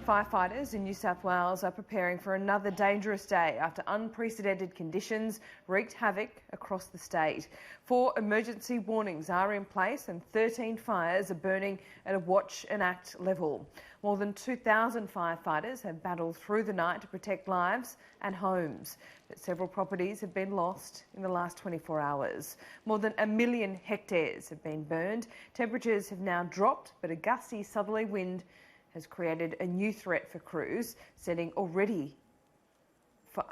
Firefighters in New South Wales are preparing for another dangerous day after unprecedented conditions wreaked havoc across the state. 4 emergency warnings are in place and 13 fires are burning at a watch and act level. More than 2,000 firefighters have battled through the night to protect lives and homes, but several properties have been lost in the last 24 hours. More than 1 million hectares have been burned. Temperatures have now dropped, but a gusty southerly wind has created a new threat for crews, sending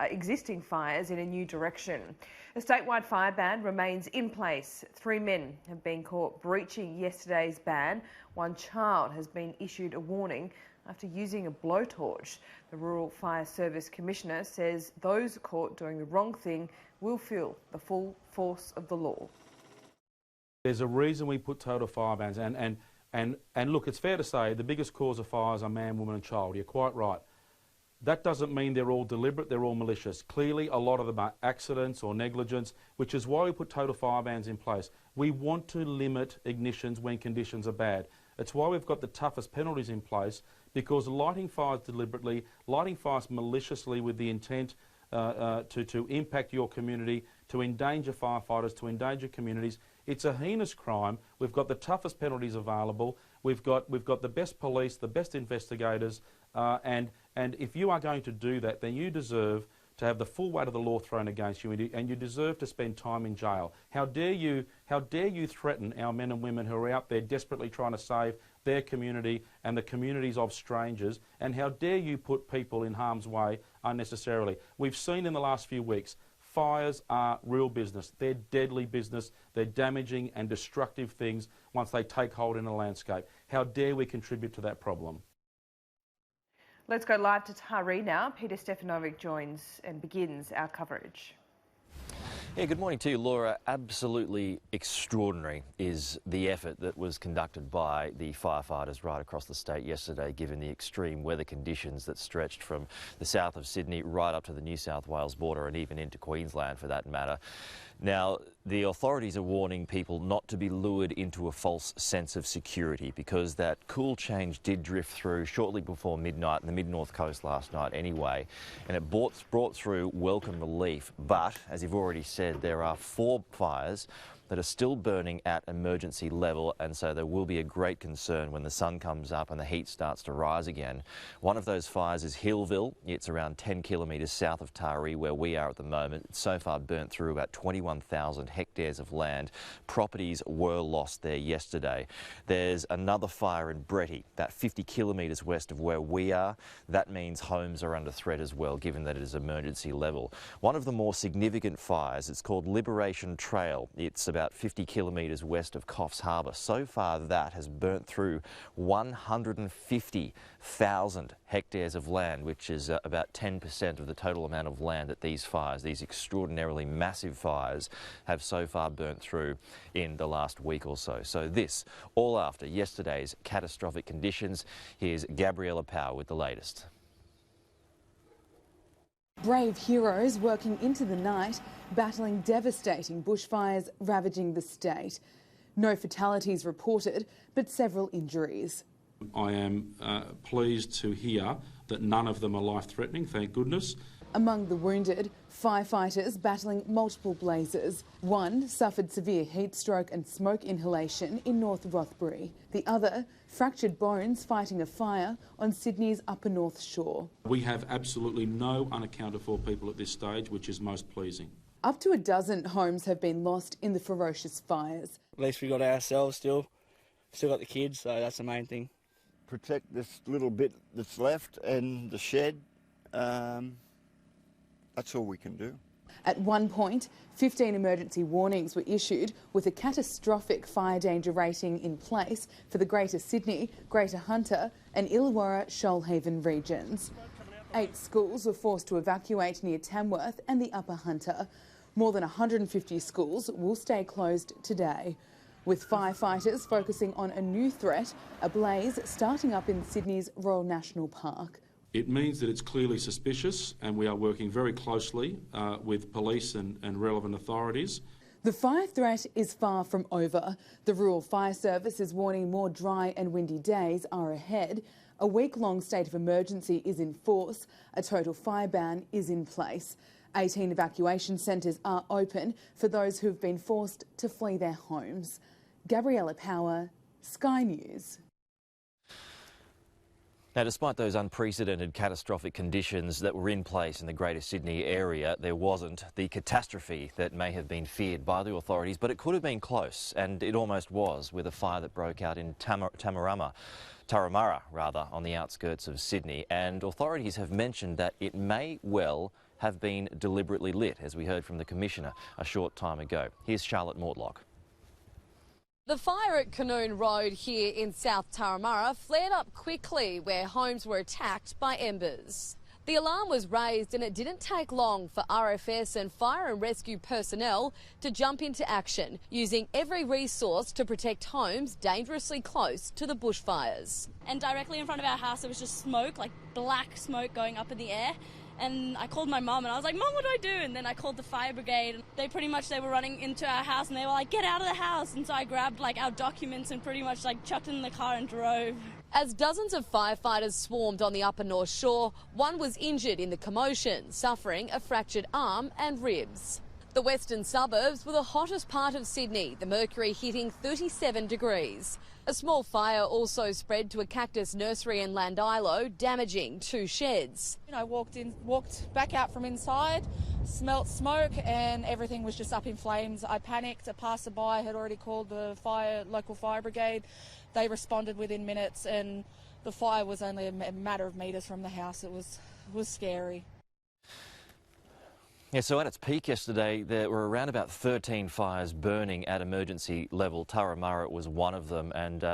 existing fires in a new direction. A statewide fire ban remains in place. 3 men have been caught breaching yesterday's ban. 1 child has been issued a warning after using a blowtorch. The Rural Fire Service Commissioner says those caught doing the wrong thing will feel the full force of the law. There's a reason we put total fire bans, and look, it's fair to say the biggest cause of fires are man, woman and child. You're quite right. That doesn't mean they're all deliberate, they're all malicious. Clearly, a lot of them are accidents or negligence, which is why we put total fire bans in place. We want to limit ignitions when conditions are bad. It's why we've got the toughest penalties in place, because lighting fires deliberately, lighting fires maliciously with the intent to impact your community, to endanger firefighters, to endanger communities, it's a heinous crime. We've got the toughest penalties available. We've got the best police, the best investigators, and if you are going to do that, then you deserve to have the full weight of the law thrown against you, and you deserve to spend time in jail. How dare you threaten our men and women who are out there desperately trying to save their community and the communities of strangers, and how dare you put people in harm's way unnecessarily. We've seen in the last few weeks, fires are real business. They're deadly business. They're damaging and destructive things once they take hold in a landscape. How dare we contribute to that problem? Let's go live to Taree now. Peter Stefanovic joins and begins our coverage. Yeah, good morning to you, Laura. Absolutely extraordinary is the effort that was conducted by the firefighters right across the state yesterday, given the extreme weather conditions that stretched from the south of Sydney right up to the New South Wales border and even into Queensland for that matter. Now, the authorities are warning people not to be lured into a false sense of security, because that cool change did drift through shortly before midnight in the mid-north coast last night anyway, and it brought through welcome relief. But, as you've already said, there are 4 fires that are still burning at emergency level, and so there will be a great concern when the sun comes up and the heat starts to rise again. One of those fires is Hillville. It's around 10 kilometres south of Taree, where we are at the moment. It's so far burnt through about 21,000 hectares of land. Properties were lost there yesterday. There's another fire in Bretty, about 50 kilometres west of where we are. That means homes are under threat as well, given that it is emergency level. One of the more significant fires, it's called Liberation Trail. It's about 50 kilometres west of Coffs Harbour. So far that has burnt through 150,000 hectares of land, which is about 10% of the total amount of land that these fires, these extraordinarily massive fires, have so far burnt through in the last week or so. So this, all after yesterday's catastrophic conditions. Here's Gabriella Power with the latest. Brave heroes working into the night, battling devastating bushfires ravaging the state. No fatalities reported, but several injuries. I am pleased to hear that none of them are life-threatening, thank goodness. Among the wounded, firefighters battling multiple blazes. One suffered severe heat stroke and smoke inhalation in North Rothbury. The other fractured bones fighting a fire on Sydney's Upper North Shore. We have absolutely no unaccounted for people at this stage, which is most pleasing. Up to a dozen homes have been lost in the ferocious fires. At least we got ourselves still got the kids, so that's the main thing. Protect this little bit that's left and the shed. That's all we can do. At one point, 15 emergency warnings were issued, with a catastrophic fire danger rating in place for the Greater Sydney, Greater Hunter and Illawarra Shoalhaven regions. 8 schools were forced to evacuate near Tamworth and the Upper Hunter. More than 150 schools will stay closed today, with firefighters focusing on a new threat, a blaze starting up in Sydney's Royal National Park. It means that it's clearly suspicious, and we are working very closely with police and relevant authorities. The fire threat is far from over. The Rural Fire Service is warning more dry and windy days are ahead. A week-long state of emergency is in force. A total fire ban is in place. 18 evacuation centres are open for those who have been forced to flee their homes. Gabriella Power, Sky News. Now, despite those unprecedented catastrophic conditions that were in place in the Greater Sydney area, there wasn't the catastrophe that may have been feared by the authorities, but it could have been close, and it almost was, with a fire that broke out in Turramurra, on the outskirts of Sydney, and authorities have mentioned that it may well have been deliberately lit, as we heard from the Commissioner a short time ago. Here's Charlotte Mortlock. The fire at Canoon Road here in South Turramurra flared up quickly where homes were attacked by embers. The alarm was raised and it didn't take long for RFS and fire and rescue personnel to jump into action, using every resource to protect homes dangerously close to the bushfires. And directly in front of our house there was just smoke, like black smoke going up in the air. And I called my mum and I was like, Mum, what do I do? And then I called the fire brigade. They were running into our house and they were like, get out of the house. And so I grabbed like our documents and pretty much like chucked it in the car and drove. As dozens of firefighters swarmed on the upper North Shore, one was injured in the commotion, suffering a fractured arm and ribs. The western suburbs were the hottest part of Sydney, the mercury hitting 37 degrees. A small fire also spread to a cactus nursery in Landilo, damaging 2 sheds. I walked back out from inside, smelt smoke and everything was just up in flames. I panicked. A passerby had already called the local fire brigade. They responded within minutes and the fire was only a matter of metres from the house. It was scary. Yeah, so at its peak yesterday, there were around about 13 fires burning at emergency level. Turramurra was one of them, and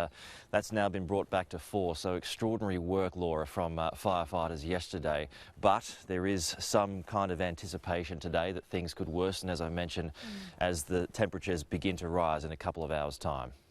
that's now been brought back to 4. So extraordinary work, Laura, from firefighters yesterday. But there is some kind of anticipation today that things could worsen, as I mentioned, as the temperatures begin to rise in a couple of hours' time.